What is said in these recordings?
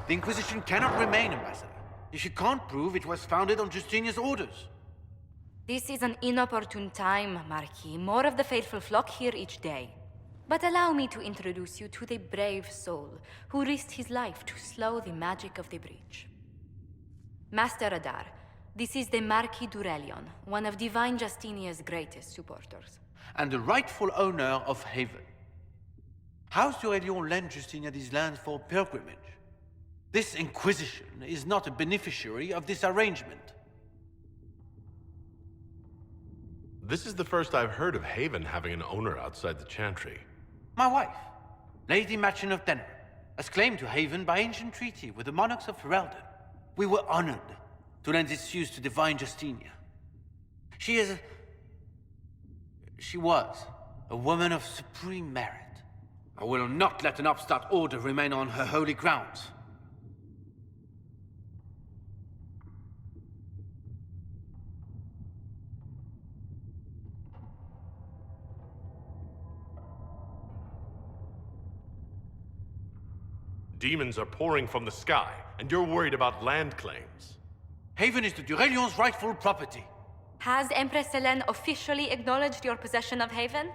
The Inquisition cannot remain, Ambassador, if you can't prove it was founded on Justinian's orders. This is an inopportune time, Marquis. More of the faithful flock here each day. But allow me to introduce you to the brave soul who risked his life to slow the magic of the breach. Master Adar, this is the Marquis d'Aurelion, one of Divine Justinia's greatest supporters. And the rightful owner of Haven. House d'Aurelion lent Justinia these lands for pilgrimage. This Inquisition is not a beneficiary of this arrangement. This is the first I've heard of Haven having an owner outside the Chantry. My wife, Lady Machin of Denver, has claimed to Haven by ancient treaty with the monarchs of Ferelden. We were honored to lend its use to Divine Justinia. She was a woman of supreme merit. I will not let an upstart order remain on her holy grounds. Demons are pouring from the sky, and you're worried about land claims. Haven is the d'Aurelion's rightful property. Has Empress Selene officially acknowledged your possession of Haven?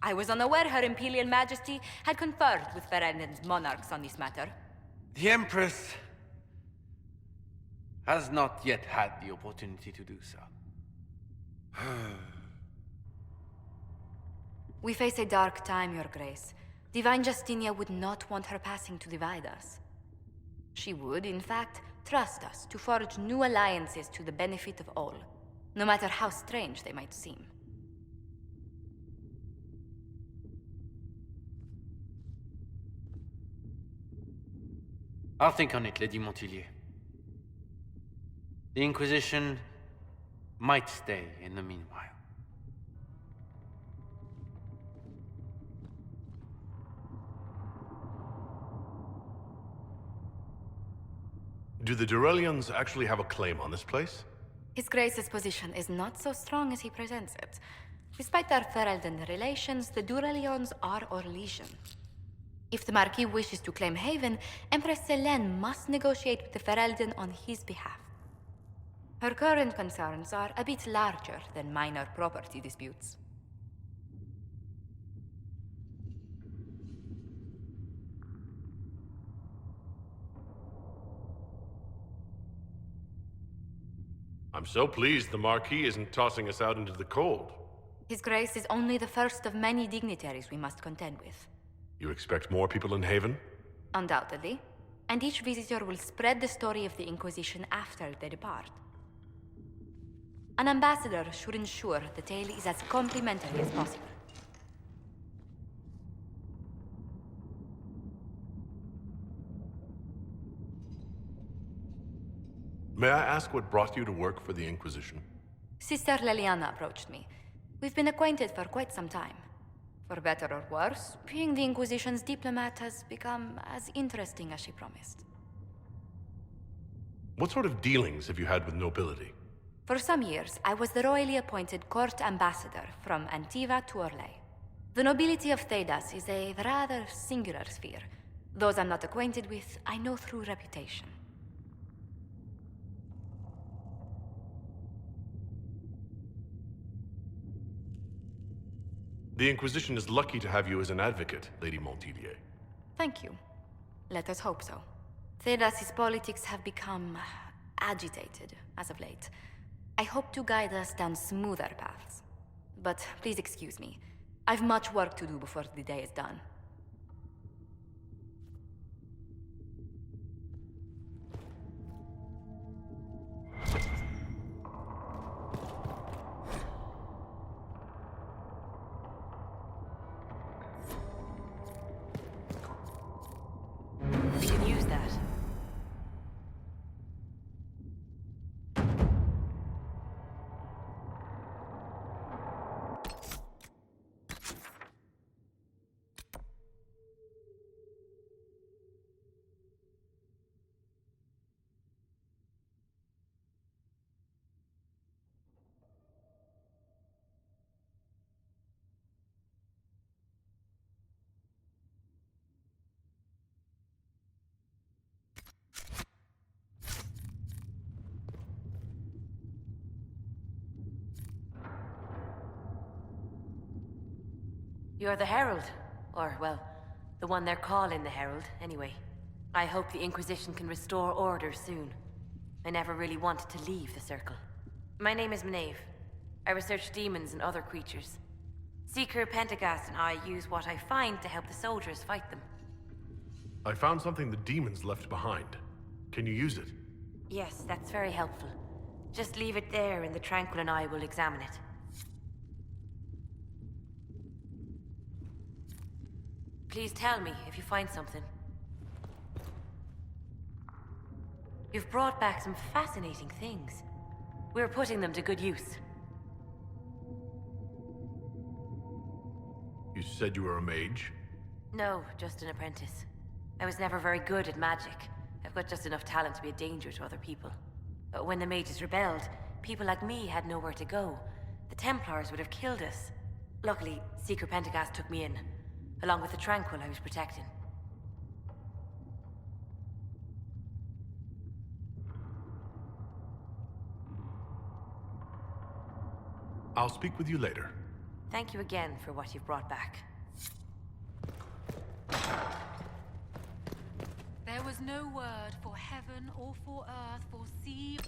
I was unaware Her Imperial Majesty had conferred with Ferelden's monarchs on this matter. The Empress has not yet had the opportunity to do so. We face a dark time, Your Grace. Divine Justinia would not want her passing to divide us. She would, in fact, trust us to forge new alliances to the benefit of all, no matter how strange they might seem. I'll think on it, Lady Montilyet. The Inquisition might stay in the meanwhile. Do the d'Aurelions actually have a claim on this place? His Grace's position is not so strong as he presents it. Despite their Ferelden relations, the d'Aurelions are Orlesian. If the Marquis wishes to claim Haven, Empress Selene must negotiate with the Ferelden on his behalf. Her current concerns are a bit larger than minor property disputes. I'm so pleased the Marquis isn't tossing us out into the cold. His Grace is only the first of many dignitaries we must contend with. You expect more people in Haven? Undoubtedly. And each visitor will spread the story of the Inquisition after they depart. An ambassador should ensure the tale is as complimentary as possible. May I ask what brought you to work for the Inquisition? Sister Leliana approached me. We've been acquainted for quite some time. For better or worse, being the Inquisition's diplomat has become as interesting as she promised. What sort of dealings have you had with nobility? For some years, I was the royally appointed court ambassador from Antiva to Orlais. The nobility of Thedas is a rather singular sphere. Those I'm not acquainted with, I know through reputation. The Inquisition is lucky to have you as an advocate, Lady Montilyet. Thank you. Let us hope so. Thedas' politics have become agitated as of late. I hope to guide us down smoother paths. But please excuse me. I've much work to do before the day is done. We can use that. You're the Herald. Or, well, the one they're calling the Herald, anyway. I hope the Inquisition can restore order soon. I never really wanted to leave the Circle. My name is Maeve. I research demons and other creatures. Seeker Pentagast and I use what I find to help the soldiers fight them. I found something the demons left behind. Can you use it? Yes, that's very helpful. Just leave it there and the Tranquil and I will examine it. Please tell me if you find something. You've brought back some fascinating things. We're putting them to good use. You said you were a mage? No, just an apprentice. I was never very good at magic. I've got just enough talent to be a danger to other people. But when the mages rebelled, people like me had nowhere to go. The Templars would have killed us. Luckily, Seeker Pentagast took me in, along with the Tranquil I was protecting. I'll speak with you later. Thank you again for what you've brought back. There was no word for heaven or for earth, for sea.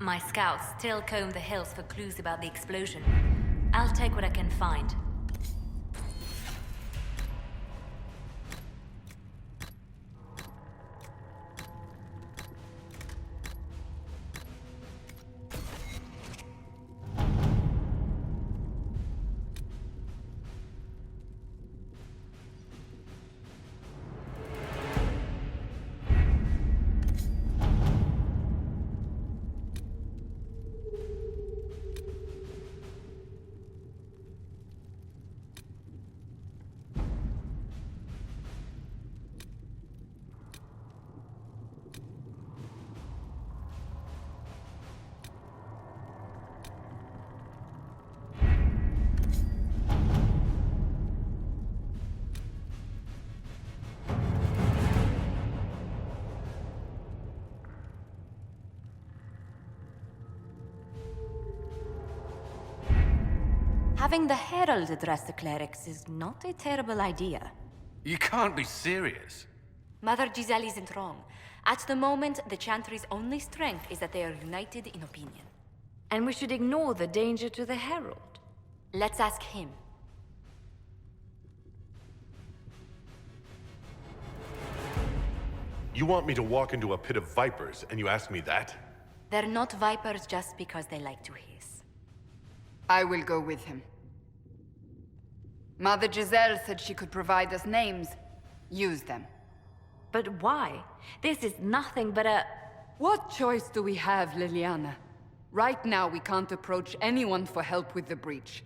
My scouts still comb the hills for clues about the explosion. I'll take what I can find. Having the Herald address the clerics is not a terrible idea. You can't be serious. Mother Giselle isn't wrong. At the moment, the Chantry's only strength is that they are united in opinion. And we should ignore the danger to the Herald. Let's ask him. You want me to walk into a pit of vipers, and you ask me that? They're not vipers just because they like to hiss. I will go with him. Mother Giselle said she could provide us names. Use them. But why? This is nothing but a... What choice do we have, Liliana? Right now, we can't approach anyone for help with the breach.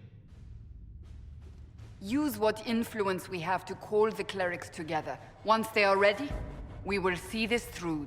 Use what influence we have to call the clerics together. Once they are ready, we will see this through.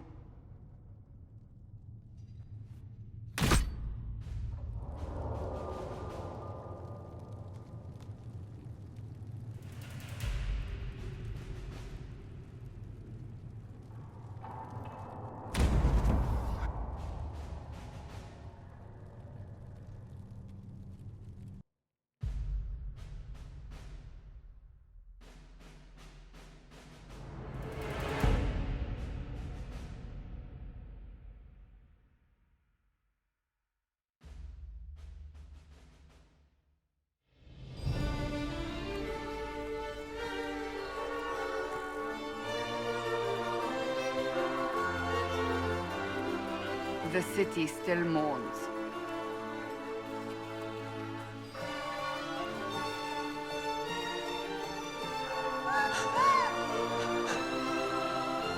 The city still mourns.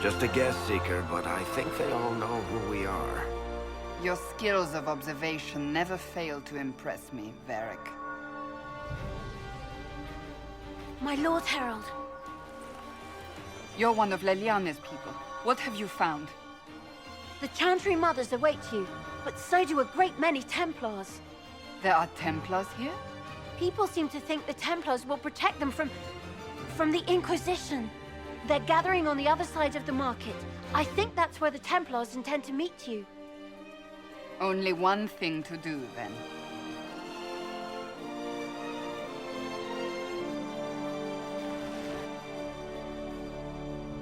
Just a guest seeker, but I think they all know who we are. Your skills of observation never fail to impress me, Varric. My Lord Herald. You're one of Leliana's people. What have you found? The Chantry Mothers await you, but so do a great many Templars. There are Templars here? People seem to think the Templars will protect them from the Inquisition. They're gathering on the other side of the market. I think that's where the Templars intend to meet you. Only one thing to do, then.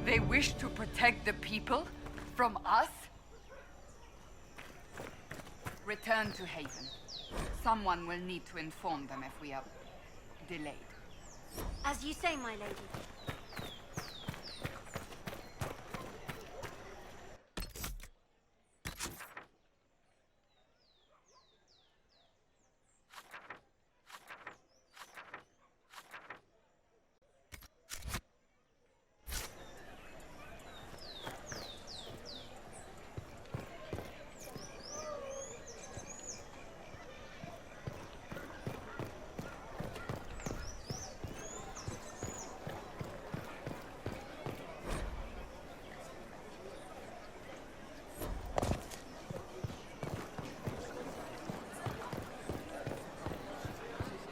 They wish to protect the people? From us? Return to Haven. Someone will need to inform them if we are delayed. As you say, my lady.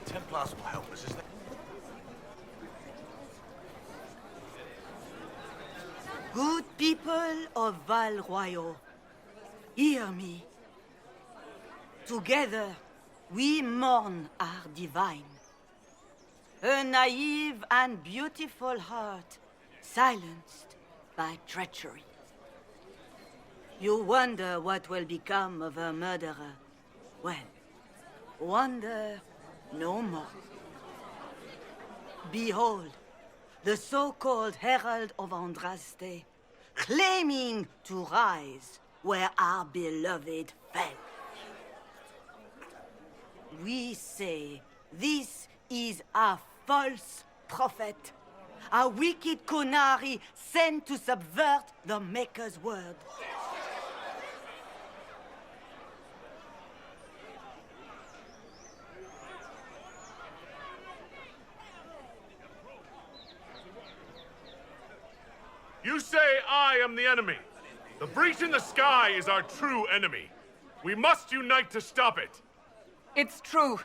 Templars will help us, isn't it? Good people of Royeaux, hear me. Together, we mourn our divine. A naive and beautiful heart, silenced by treachery. You wonder what will become of a murderer. Well, wonder no more. Behold, the so-called Herald of Andraste, claiming to rise where our beloved fell. We say this is a false prophet, a wicked Konari sent to subvert the Maker's word. You say I am the enemy. The breach in the sky is our true enemy. We must unite to stop it. It's true.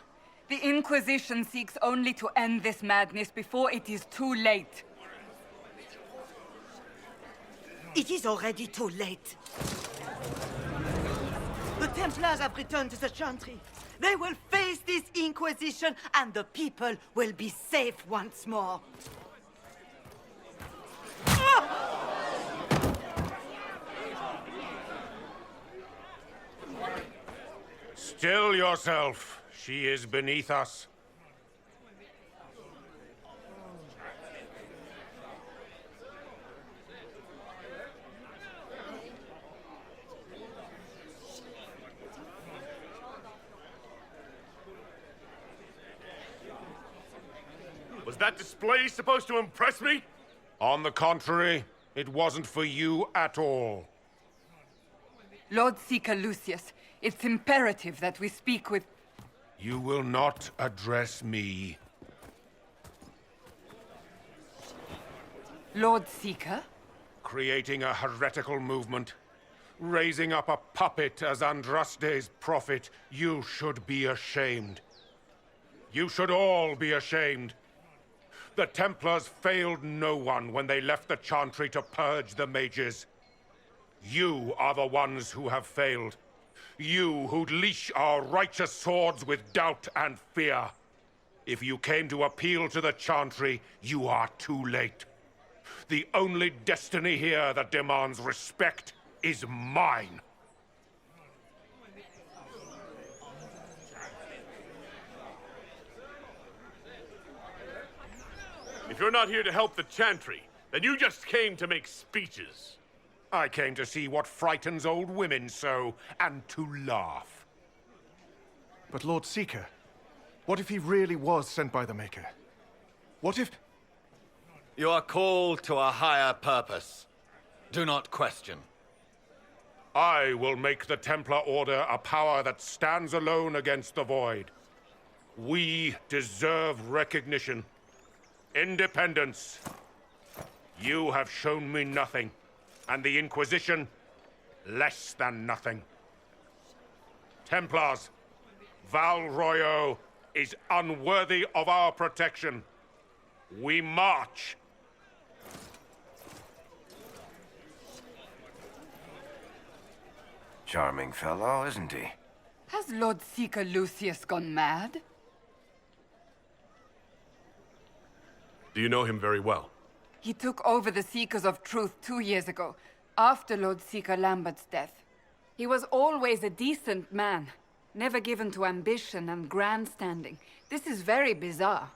The Inquisition seeks only to end this madness before it is too late. It is already too late. The Templars have returned to the Chantry. They will face this Inquisition, and the people will be safe once more. Still yourself. She is beneath us. Was that display supposed to impress me? On the contrary, it wasn't for you at all. Lord Seeker Lucius, it's imperative that we speak with... You will not address me. Lord Seeker? Creating a heretical movement. Raising up a puppet as Andraste's prophet. You should be ashamed. You should all be ashamed. The Templars failed no one when they left the Chantry to purge the mages. You are the ones who have failed. You who'd leash our righteous swords with doubt and fear. If you came to appeal to the Chantry, you are too late. The only destiny here that demands respect is mine. If you're not here to help the Chantry, then you just came to make speeches. I came to see what frightens old women so, and to laugh. But Lord Seeker, what if he really was sent by the Maker? What if... You are called to a higher purpose. Do not question. I will make the Templar Order a power that stands alone against the Void. We deserve recognition. Independence. You have shown me nothing, and the Inquisition, less than nothing. Templars, Val Royeaux is unworthy of our protection. We march. Charming fellow, isn't he? Has Lord Seeker Lucius gone mad? Do you know him very well? He took over the Seekers of Truth 2 years ago, after Lord Seeker Lambert's death. He was always a decent man, never given to ambition and grandstanding. This is very bizarre.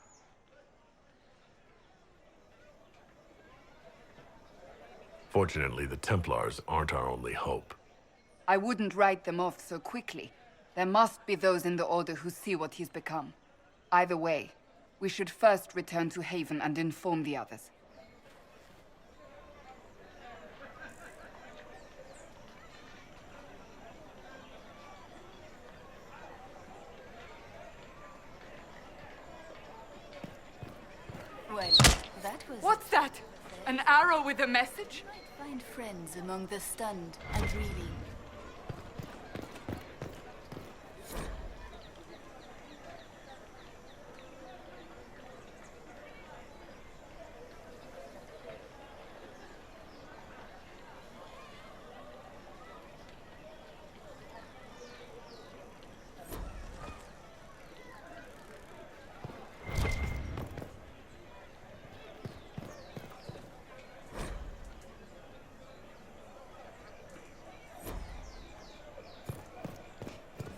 Fortunately, the Templars aren't our only hope. I wouldn't write them off so quickly. There must be those in the Order who see what he's become. Either way, we should first return to Haven and inform the others. Well, that was... What's that? An arrow with a message? Find friends among the stunned and reeling.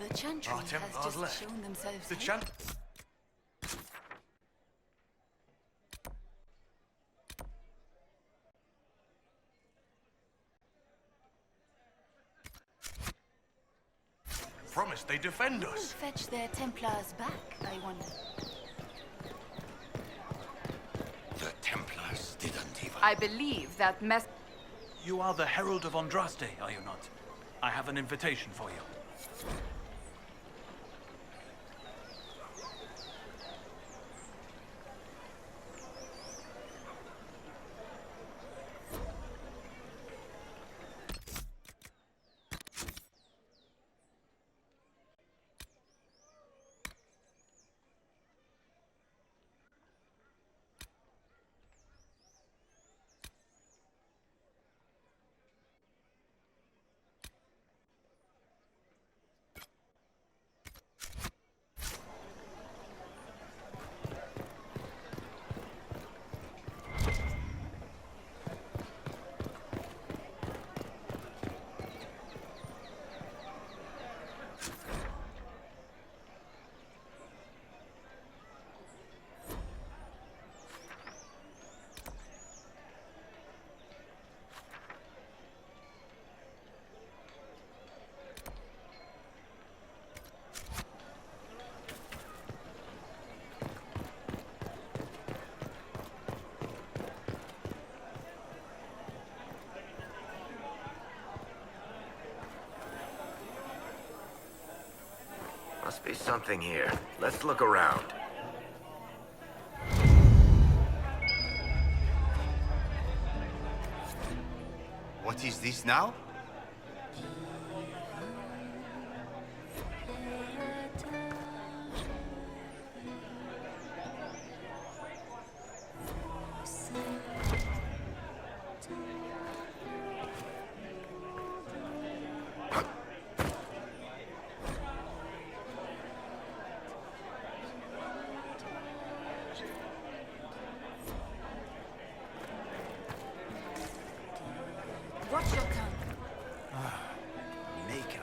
The Chantry has just shown themselves. The Chant... Promise they defend us. Fetch their Templars back, I wonder. The Templars didn't even... I believe that You are the Herald of Andraste, are you not? I have an invitation for you. Must be something here. Let's look around. What is this now? Watch your tongue. Maker.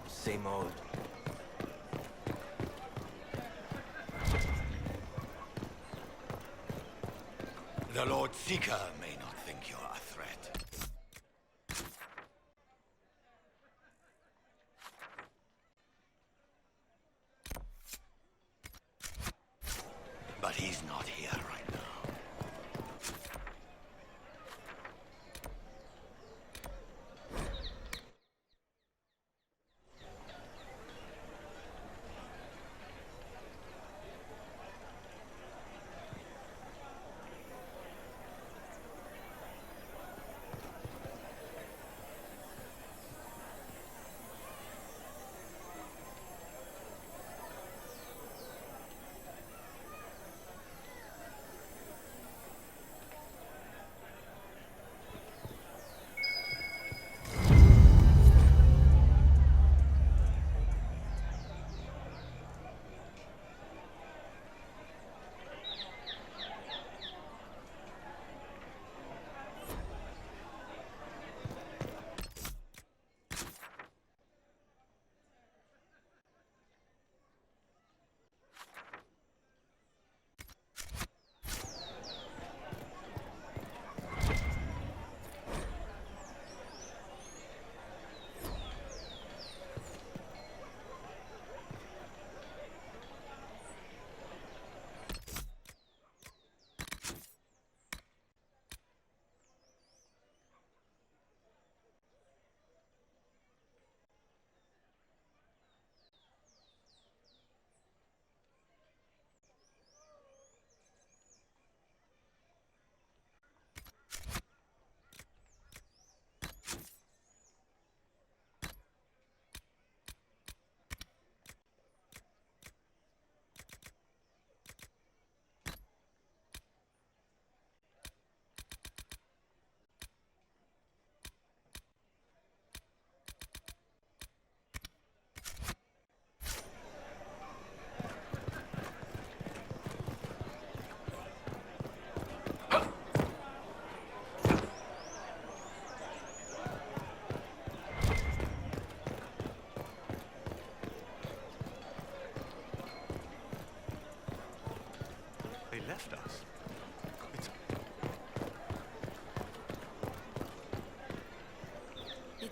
Same old. The Lord Seeker may not think you're a threat. But he's not here right now.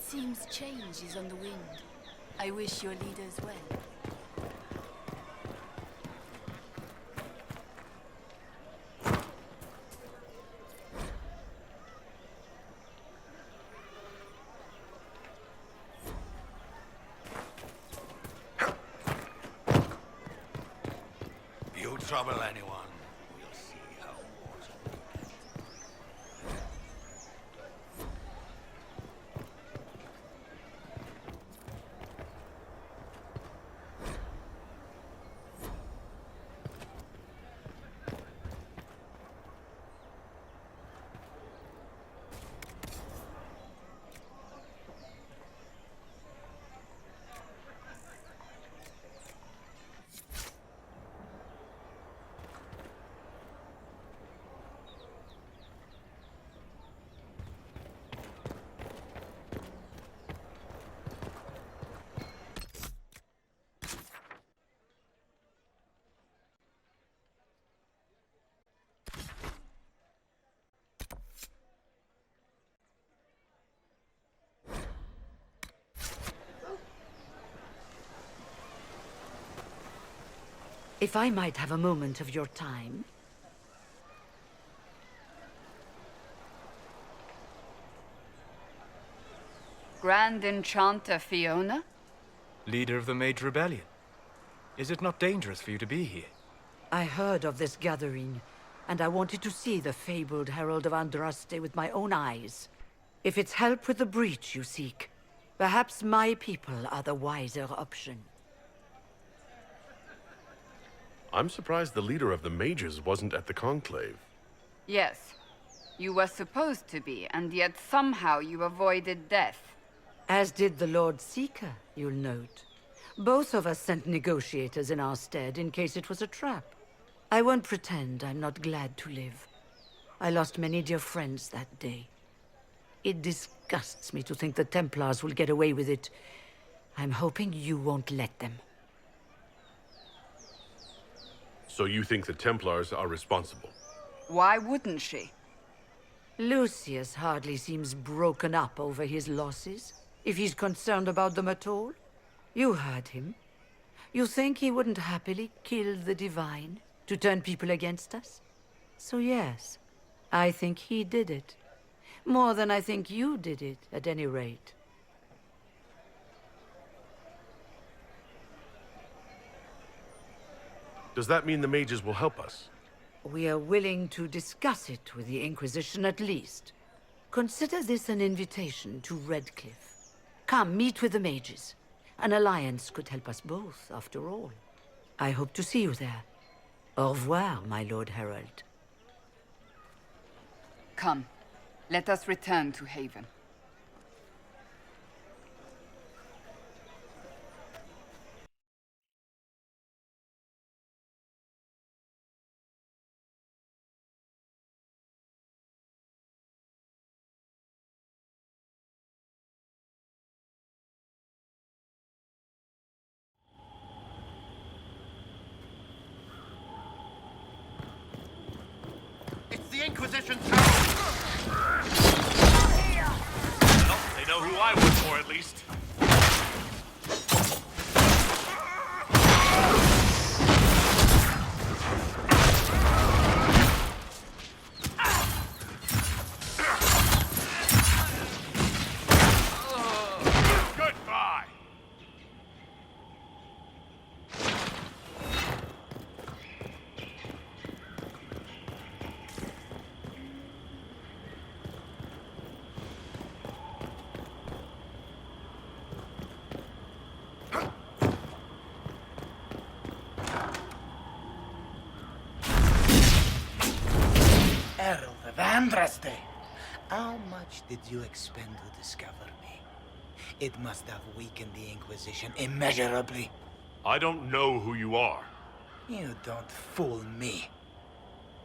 seems change is on the wind. I wish your leaders well. You trouble anyone, we'll see how water. If I might have a moment of your time. Grand Enchanter Fiona? Leader of the Mage Rebellion. Is it not dangerous for you to be here? I heard of this gathering, and I wanted to see the fabled Herald of Andraste with my own eyes. If it's help with the breach you seek, perhaps my people are the wiser option. I'm surprised the leader of the mages wasn't at the conclave. Yes. You were supposed to be, and yet somehow you avoided death. As did the Lord Seeker, you'll note. Both of us sent negotiators in our stead in case it was a trap. I won't pretend I'm not glad to live. I lost many dear friends that day. It disgusts me to think the Templars will get away with it. I'm hoping you won't let them. So you think the Templars are responsible? Why wouldn't she? Lucius hardly seems broken up over his losses, if he's concerned about them at all. You heard him. You think he wouldn't happily kill the Divine to turn people against us? So yes, I think he did it. More than I think you did it, at any rate. Does that mean the mages will help us? We are willing to discuss it with the Inquisition at least. Consider this an invitation to Redcliffe. Come, meet with the mages. An alliance could help us both, after all. I hope to see you there. Au revoir, my Lord Herald. Come, let us return to Haven. The Inquisition's herald! Well, they know who I work for, at least. Goodbye! Herald of Andraste! How much did you expend to discover me? It must have weakened the Inquisition immeasurably. I don't know who you are. You don't fool me.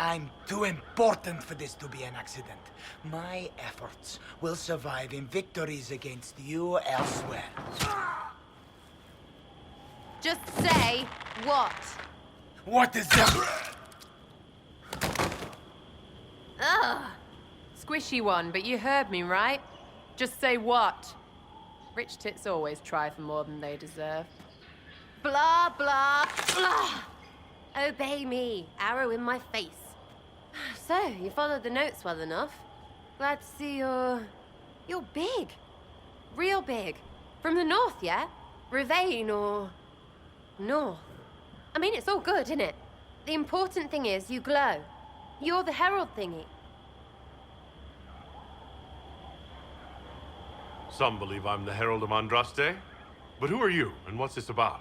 I'm too important for this to be an accident. My efforts will survive in victories against you elsewhere. Just say what? What is that? Ugh. Squishy one, but you heard me, right? Just say what? Rich tits always try for more than they deserve. Blah, blah, blah! Obey me. Arrow in my face. So, you followed the notes well enough. Glad to see you're big. Real big. From the north, yeah? Ravane or... north. I mean, it's all good, isn't it? The important thing is you glow. You're the herald thingy. Some believe I'm the Herald of Andraste. But who are you, and what's this about?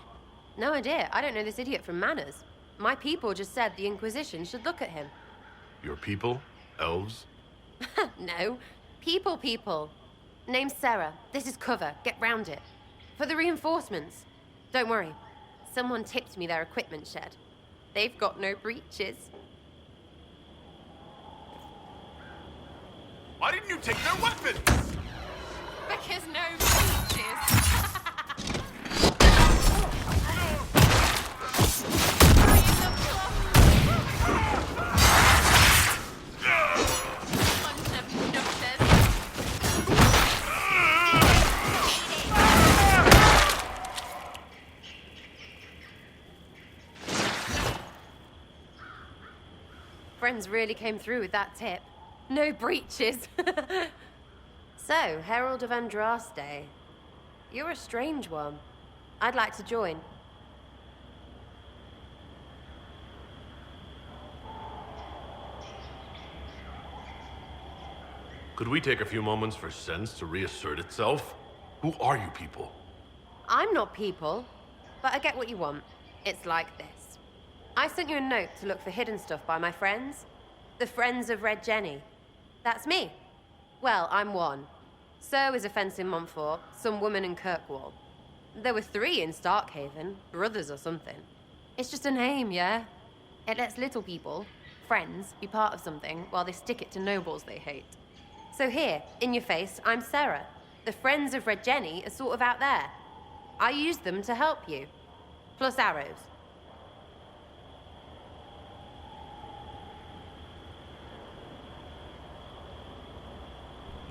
No idea. I don't know this idiot from Manners. My people just said the Inquisition should look at him. Your people? Elves? No. People. Name's Sarah. This is cover. Get round it. For the reinforcements. Don't worry. Someone tipped me their equipment shed. They've got no breaches. Why didn't you take their weapons? Because no breaches. Friends really came through with that tip. No breaches. So, Herald of Andraste. You're a strange one. I'd like to join. Could we take a few moments for sense to reassert itself? Who are you people? I'm not people, but I get what you want. It's like this. I sent you a note to look for hidden stuff by my friends. The Friends of Red Jenny. That's me. Well, I'm one. So is a fence in Montfort, some woman in Kirkwall. There were 3 in Starkhaven, brothers or something. It's just a name, yeah? It lets little people, friends, be part of something while they stick it to nobles they hate. So here, in your face, I'm Sarah. The Friends of Red Jenny are sort of out there. I use them to help you. Plus arrows.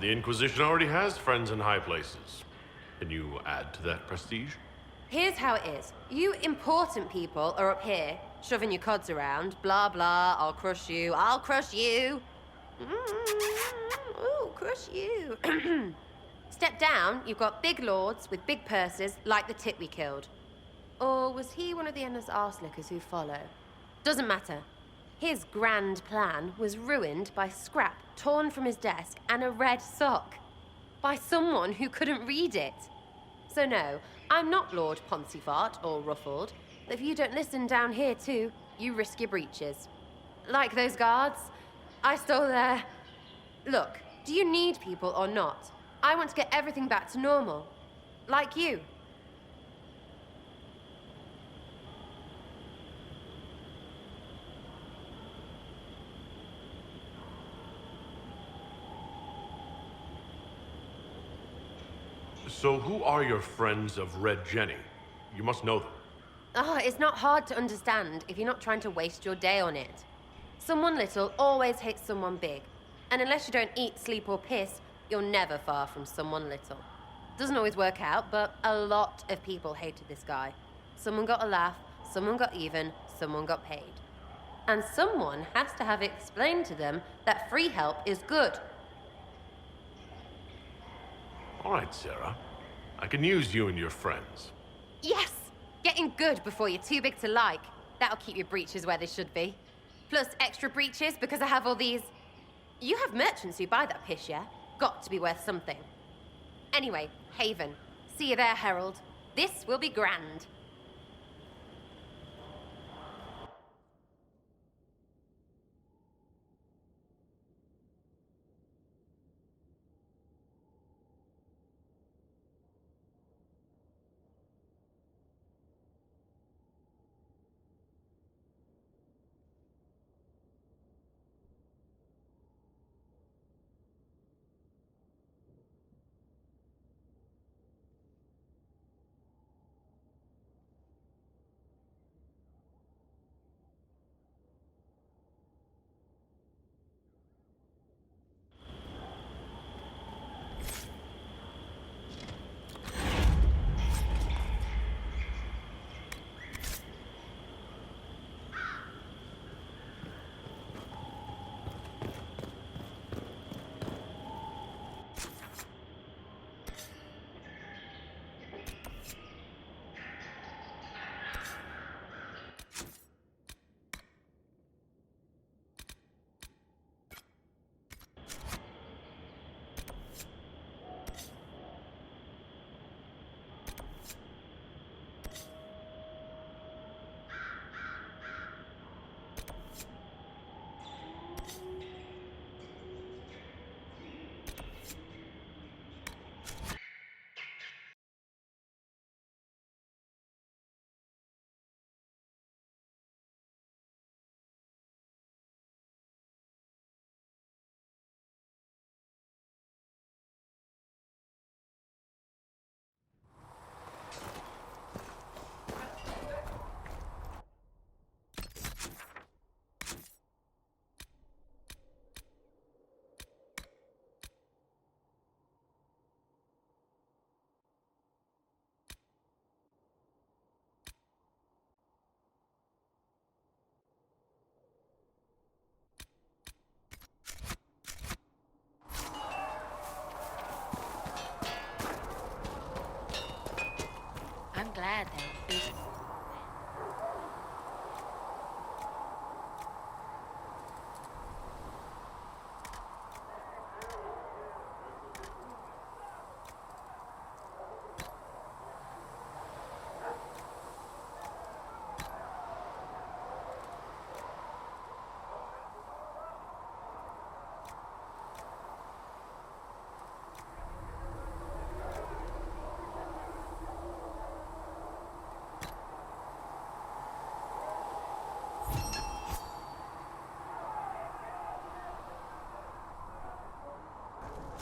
The Inquisition already has friends in high places. Can you add to that prestige? Here's how it is. You important people are up here, shoving your cods around. Blah, blah, I'll crush you. Ooh, crush you. Step down, you've got big lords with big purses, like the tit we killed. Or was he one of the endless arse-lickers who follow? Doesn't matter. His grand plan was ruined by scrap torn from his desk and a red sock. By someone who couldn't read it. So no, I'm not Lord Poncyfart or Ruffled. If you don't listen down here too, you risk your breeches. Like those guards, I stole their... Look, do you need people or not? I want to get everything back to normal. Like you. So who are your friends of Red Jenny? You must know them. Oh, it's not hard to understand if you're not trying to waste your day on it. Someone little always hates someone big. And unless you don't eat, sleep, or piss, you're never far from someone little. Doesn't always work out, but a lot of people hated this guy. Someone got a laugh, someone got even, someone got paid. And someone has to have explained to them that free help is good. All right, Sarah. I can use you and your friends. Yes! Getting good before you're too big to like. That'll keep your breeches where they should be. Plus extra breeches because I have all these... You have merchants who buy that piss, yeah? Got to be worth something. Anyway, Haven. See you there, Herald. This will be grand.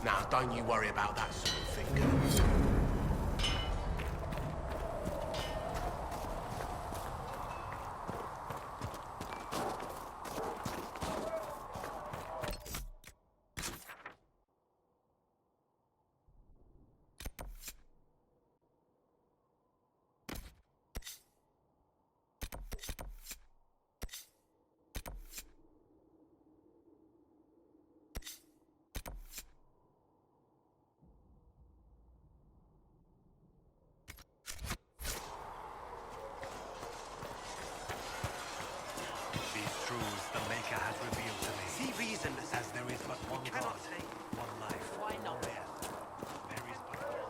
Now, don't you worry about that sort of thing, girl. These truths the Maker has revealed to me. See reason As there is but one cannot God, take one life, why not? one death. There is but one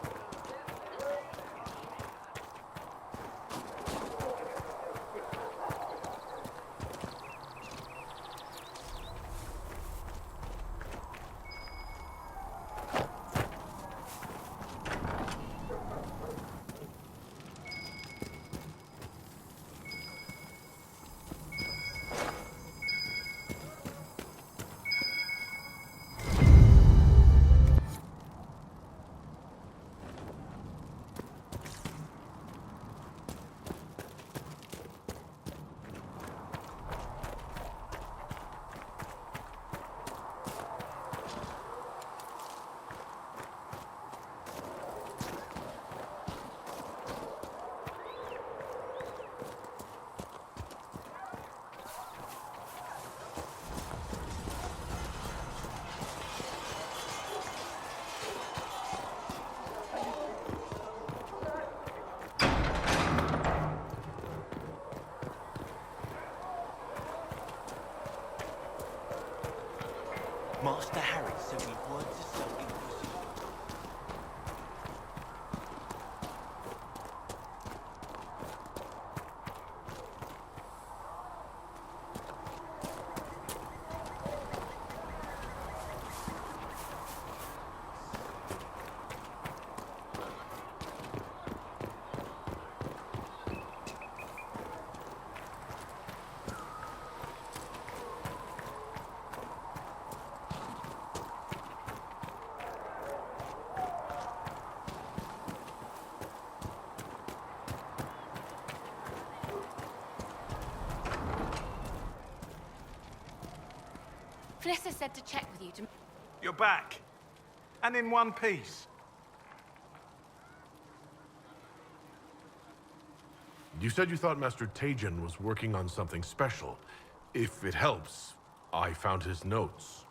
Master Harry sent me word to sell Inquisition. Felissa said to check with you to... You're back. And in one piece. You said you thought Master Tejan was working on something special. If it helps, I found his notes.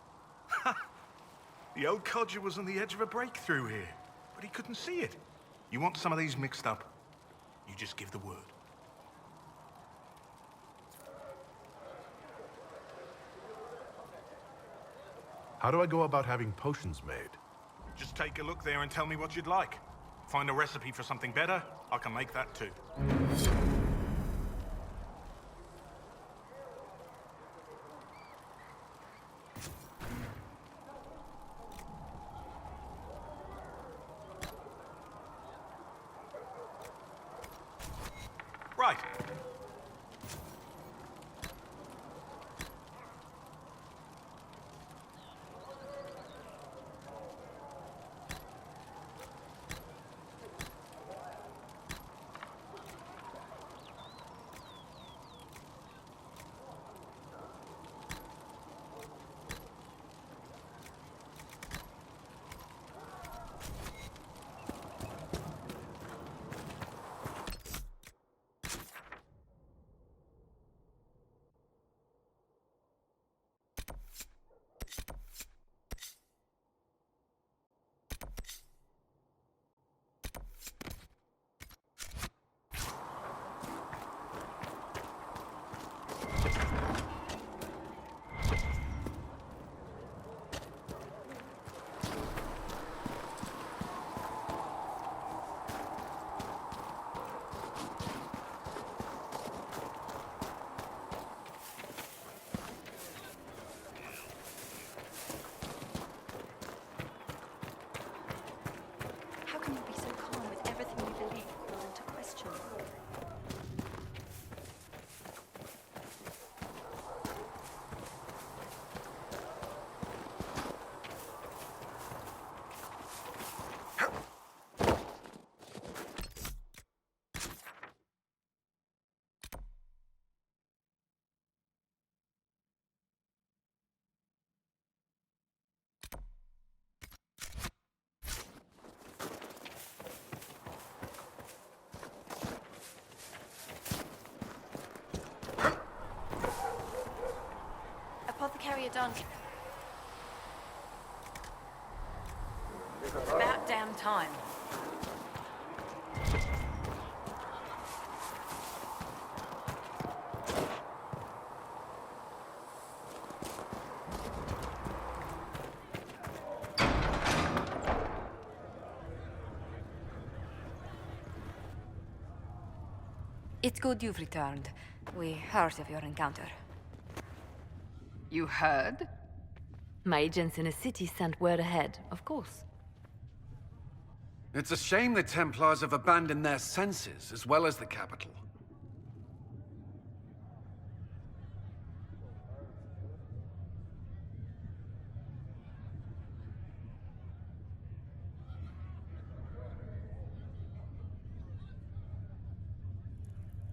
The old codger was on the edge of a breakthrough here, but he couldn't see it. You want some of these mixed up? You just give the word. How do I go about having potions made? Just take a look there and tell me what you'd like. Find a recipe for something better, I can make that too. Right. get on. It's about damn time. It's good you've returned. We heard of your encounter. You heard? My agents in the city sent word ahead, of course. It's a shame the Templars have abandoned their senses, as well as the capital.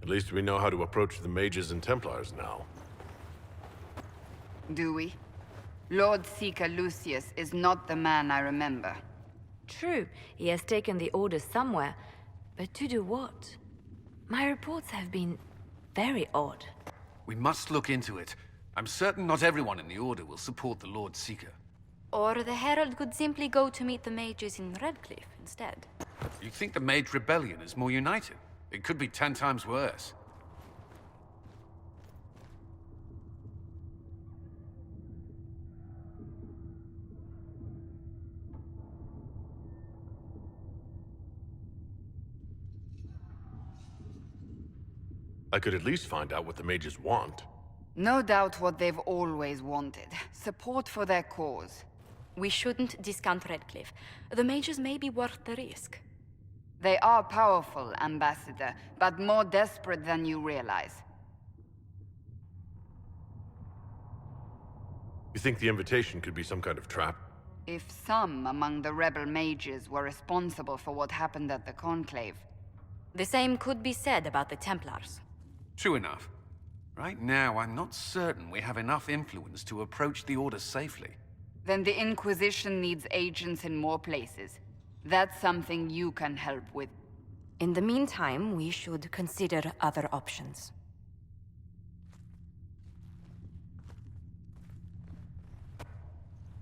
At least we know how to approach the mages and Templars now. Do we? Lord Seeker Lucius is not the man I remember. True, he has taken the Order somewhere, but to do what? My reports have been very odd. We must look into it. I'm certain not everyone in the Order will support the Lord Seeker. Or the Herald could simply go to meet the mages in Redcliffe instead. You think the Mage Rebellion is more united? It could be 10 times worse. I could at least find out what the mages want. No doubt what they've always wanted. Support for their cause. We shouldn't discount Redcliffe. The mages may be worth the risk. They are powerful, Ambassador, but more desperate than you realize. You think the invitation could be some kind of trap? If some among the rebel mages were responsible for what happened at the Conclave. The same could be said about the Templars. True enough. Right now, I'm not certain we have enough influence to approach the Order safely. Then the Inquisition needs agents in more places. That's something you can help with. In the meantime, we should consider other options.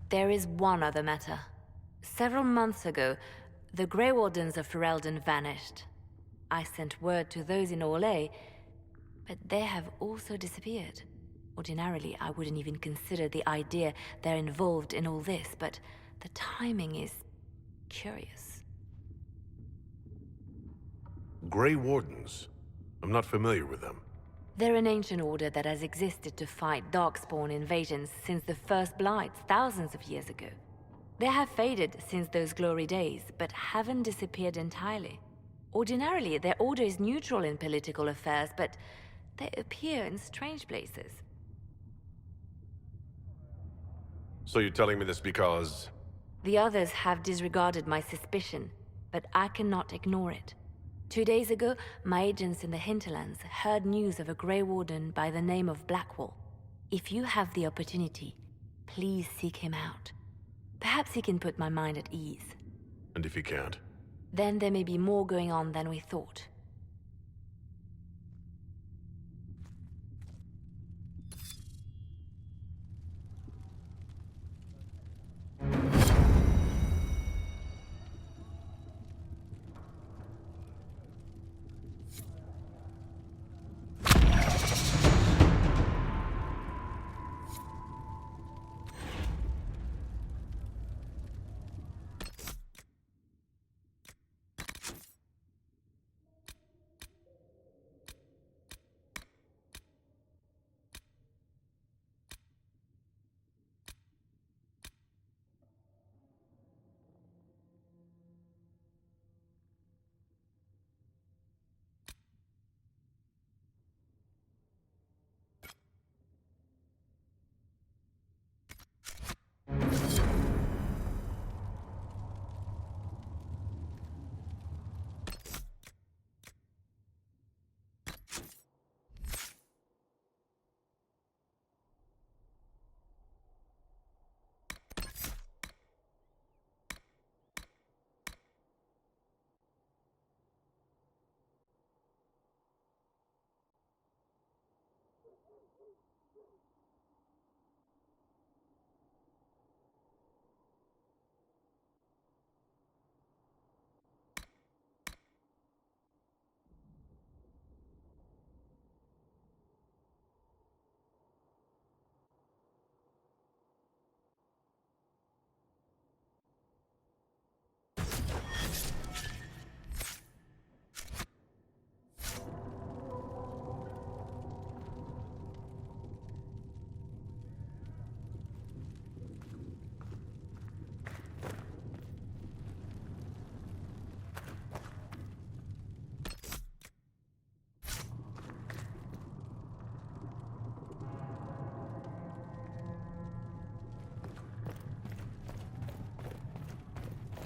There is one other matter. Several months ago, the Grey Wardens of Ferelden vanished. I sent word to those in Orlais, but they have also disappeared. Ordinarily, I wouldn't even consider the idea they're involved in all this, but the timing is curious. Grey Wardens? I'm not familiar with them. They're an ancient order that has existed to fight Darkspawn invasions since the first Blights thousands of years ago. They have faded since those glory days, but haven't disappeared entirely. Ordinarily, their order is neutral in political affairs, but they appear in strange places. So you're telling me this because... The others have disregarded my suspicion, but I cannot ignore it. 2 days ago, my agents in the hinterlands heard news of a Grey Warden by the name of Blackwall. If you have the opportunity, please seek him out. Perhaps he can put my mind at ease. And if he can't? Then there may be more going on than we thought.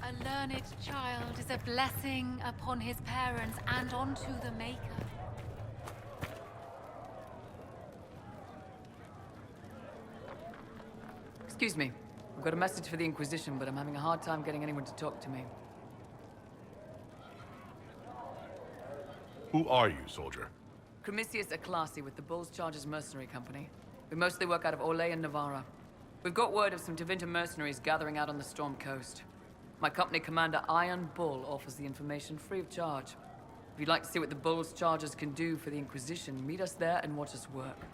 A learned child is a blessing upon his parents and onto the Maker. Excuse me. I've got a message for the Inquisition, but I'm having a hard time getting anyone to talk to me. Who are you, soldier? Cremisius Aclasi with the Bulls Chargers Mercenary Company. We mostly work out of Orlais and Navarra. We've got word of some Tevinter mercenaries gathering out on the Storm Coast. My company commander, Iron Bull, offers the information free of charge. If you'd like to see what the Bulls Chargers can do for the Inquisition, meet us there and watch us work.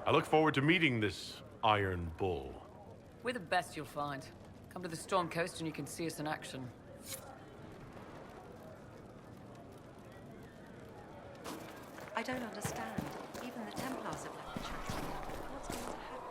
I look forward to meeting this Iron Bull. We're the best you'll find. Come to the Storm Coast and you can see us in action. I don't understand. Even the Templars have left the church. What's going to happen?